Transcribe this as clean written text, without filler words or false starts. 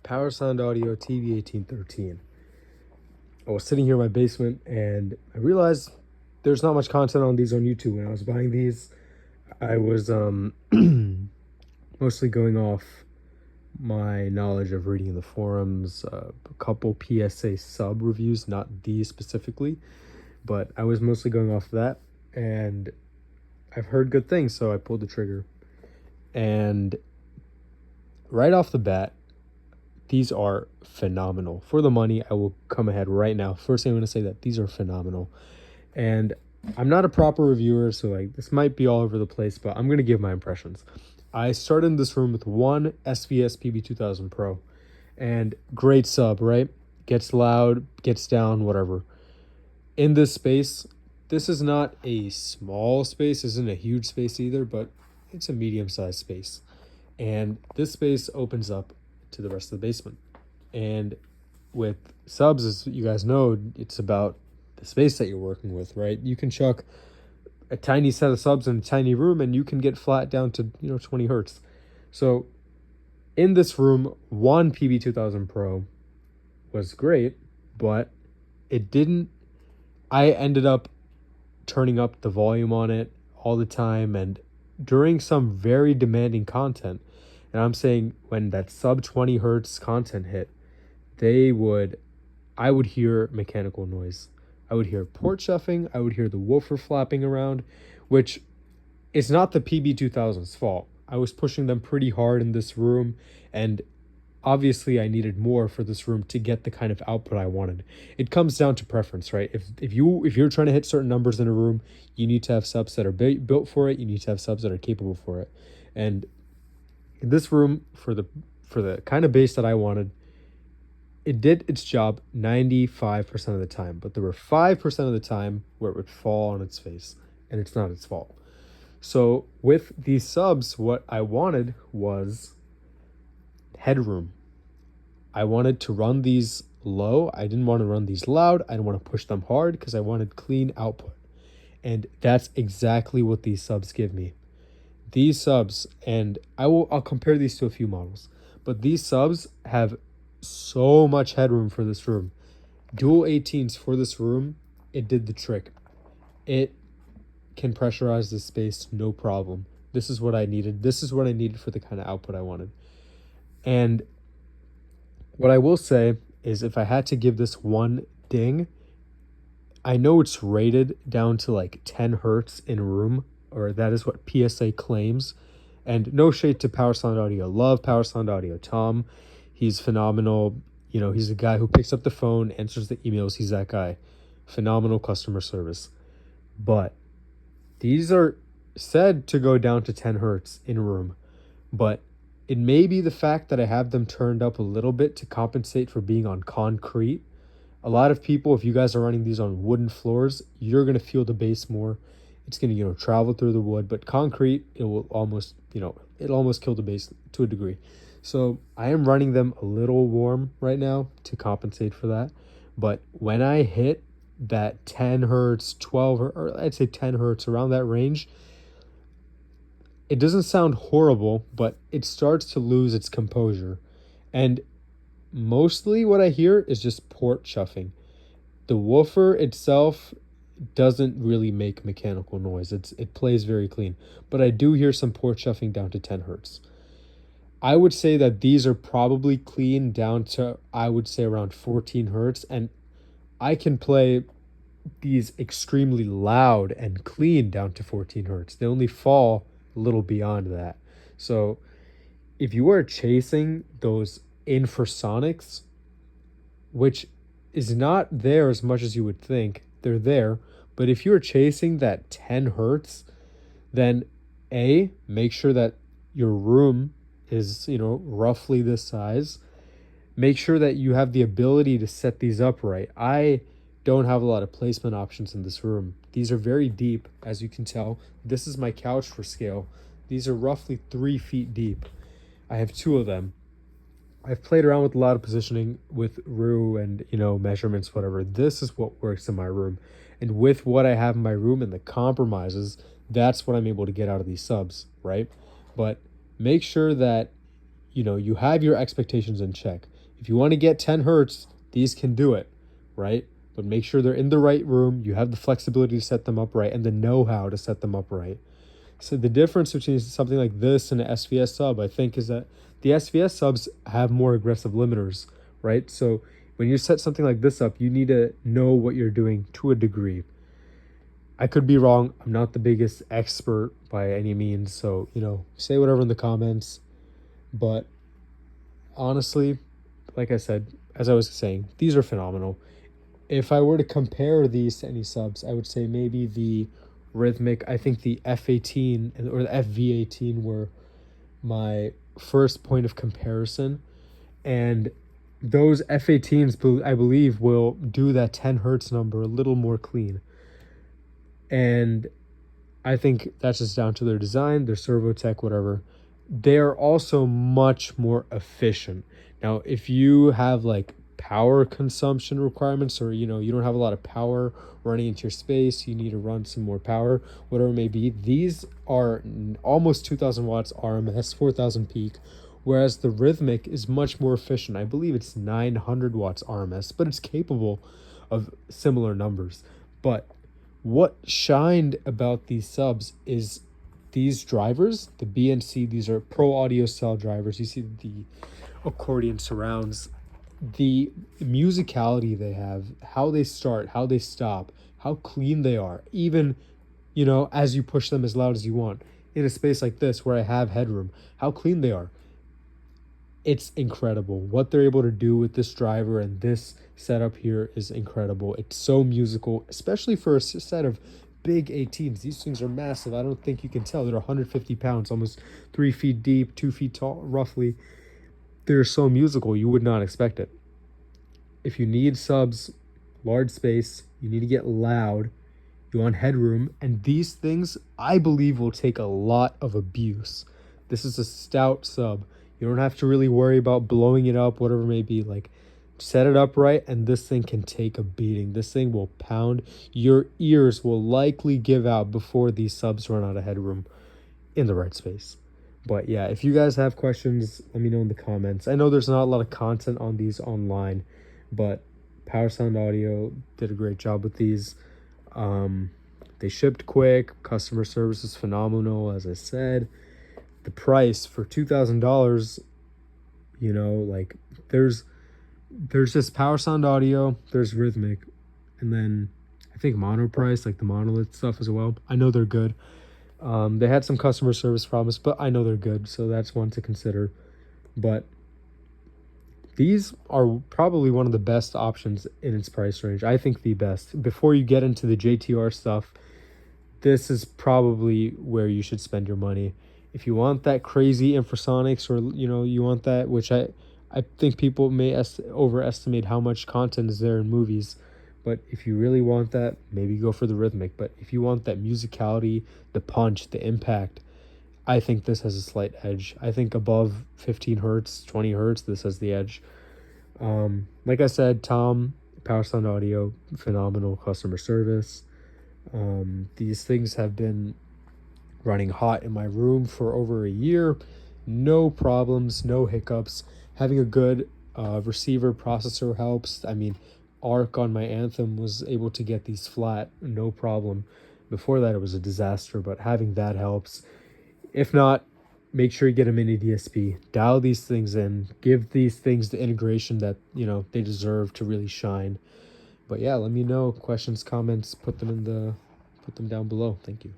Power Sound Audio TV1813. I was sitting here in my basement and I realized there's not much content on these on YouTube. When I was buying these, I was mostly going off my knowledge of reading in the forums, a couple PSA sub reviews, not these specifically, but I was mostly going off that, and I've heard good things, so I pulled the trigger. And right off the bat, these are phenomenal. For the money, I will come ahead right now. First thing I'm going to say that these are phenomenal. And I'm not a proper reviewer, so like this might be all over the place, but I'm going to give my impressions. I started in this room with one SVS PB2000 Pro. And great sub, right? Gets loud, gets down, whatever. In this space, this is not a small space, isn't a huge space either, but it's a medium-sized space. And this space opens up to the rest of the basement. And with subs, as you guys know, it's about the space that you're working with, right? You can chuck a tiny set of subs in a tiny room and you can get flat down to 20 hertz. So in this room, one PB2000 Pro was great, but it didn't. I ended up turning up the volume on it all the time, and during some very demanding content, and I'm saying when that sub 20 hertz content hit, I would hear mechanical noise. I would hear port shuffling. I would hear the woofer flapping around, which is not the PB2000's fault. I was pushing them pretty hard in this room, and obviously I needed more for this room to get the kind of output I wanted. It comes down to preference, right? If you're trying to hit certain numbers in a room, you need to have subs that are built for it. You need to have subs that are capable for it. And in this room, for the kind of bass that I wanted, it did its job 95% of the time, but there were 5% of the time where it would fall on its face, and it's not its fault. So with these subs, what I wanted was headroom. I wanted to run these low. I didn't want to run these loud. I didn't want to push them hard because I wanted clean output. And that's exactly what these subs give me. These subs, and I'll compare these to a few models, but these subs have so much headroom for this room. Dual 18s for this room, it did the trick. It can pressurize this space no problem. This is what I needed. This is what I needed for the kind of output I wanted. And what I will say is, if I had to give this one ding, I know it's rated down to like 10 hertz in a room, or that is what PSA claims. And no shade to Power Sound Audio. Love Power Sound Audio. Tom, he's phenomenal. He's the guy who picks up the phone, answers the emails. He's that guy. Phenomenal customer service. But these are said to go down to 10 hertz in a room. But it may be the fact that I have them turned up a little bit to compensate for being on concrete. A lot of people, if you guys are running these on wooden floors, you're going to feel the bass more. It's going to, travel through the wood, but concrete, it will almost, it'll almost kill the bass to a degree. So I am running them a little warm right now to compensate for that. But when I hit that 10 hertz, 12, or I'd say 10 hertz, around that range, it doesn't sound horrible, but it starts to lose its composure. And mostly what I hear is just port chuffing. The woofer itself doesn't really make mechanical noise. It plays very clean, but I do hear some port chuffing down to 10 hertz. I would say that these are probably clean down to, I would say, around 14 hertz, and I can play these extremely loud and clean down to 14 hertz. They only fall a little beyond that. So if you are chasing those infrasonics, which is not there as much as you would think, they're there, but if you're chasing that 10 hertz, then make sure that your room is, roughly this size. Make sure that you have the ability to set these up right. I don't have a lot of placement options in this room. These are very deep, as you can tell. This is my couch for scale. These are roughly 3 feet deep. I have 2 of them. I've played around with a lot of positioning with RU and, measurements, whatever. This is what works in my room. And with what I have in my room and the compromises, that's what I'm able to get out of these subs, right? But make sure that you have your expectations in check. If you want to get 10 hertz, these can do it, right? But make sure they're in the right room. You have the flexibility to set them up right and the know-how to set them up right. So the difference between something like this and an SVS sub, I think, is that the SVS subs have more aggressive limiters, right? So when you set something like this up, you need to know what you're doing to a degree. I could be wrong. I'm not the biggest expert by any means. So, say whatever in the comments. But honestly, like I said, as I was saying, these are phenomenal. If I were to compare these to any subs, I would say maybe the Rhythmic, I think the F18 or the FV18 were my first point of comparison. And those F18s, I believe, will do that 10 hertz number a little more clean. And I think that's just down to their design, their servo tech, whatever. They're also much more efficient. Now, if you have like power consumption requirements, or you don't have a lot of power running into your space, you need to run some more power, whatever it may be, these are almost 2000 watts RMS, 4000 peak, whereas the Rhythmic is much more efficient. I believe it's 900 watts RMS, but it's capable of similar numbers. But what shined about these subs is these drivers, the BNC, these are pro audio style drivers. You see the accordion surrounds, the musicality they have, how they start, how they stop, how clean they are, even as you push them as loud as you want in a space like this where I have headroom, how clean they are. It's incredible what they're able to do with this driver, and this setup here is incredible. It's so musical, especially for a set of big 18s. These things are massive. I don't think you can tell. They're 150 pounds, almost 3 feet deep, 2 feet tall, roughly. They're so musical, you would not expect it. If you need subs, large space, you need to get loud, you want headroom, and these things, I believe, will take a lot of abuse. This is a stout sub. You don't have to really worry about blowing it up, whatever it may be. Like, set it up right, and this thing can take a beating. This thing will pound. Your ears will likely give out before these subs run out of headroom in the right space. But yeah, if you guys have questions, let me know in the comments. I know there's not a lot of content on these online, but Power Sound Audio did a great job with these. They shipped quick. Customer service is phenomenal, as I said. The price for $2,000, like there's just Power Sound Audio, there's Rhythmic, and then I think Monoprice, like the Monolith stuff as well. I know they're good. They had some customer service problems, but I know they're good, so that's one to consider. But these are probably one of the best options in its price range. I think the best. Before you get into the JTR stuff, this is probably where you should spend your money. If you want that crazy infrasonics, or you want that, which I think people may overestimate how much content is there in movies, but if you really want that, maybe go for the Rhythmic. But if you want that musicality, the punch, the impact, I think this has a slight edge. I think above 15 hertz, 20 hertz, this has the edge. Like I said, Tom, Power Sound Audio, phenomenal customer service. These things have been running hot in my room for over a year. No problems, no hiccups. Having a good receiver processor helps. I mean, ARC on my Anthem was able to get these flat, no problem. Before that, it was a disaster, but having that helps. If not, make sure you get a mini DSP. Dial these things in. Give these things the integration that, they deserve to really shine. But yeah, let me know. Questions, comments, put them down below. Thank you.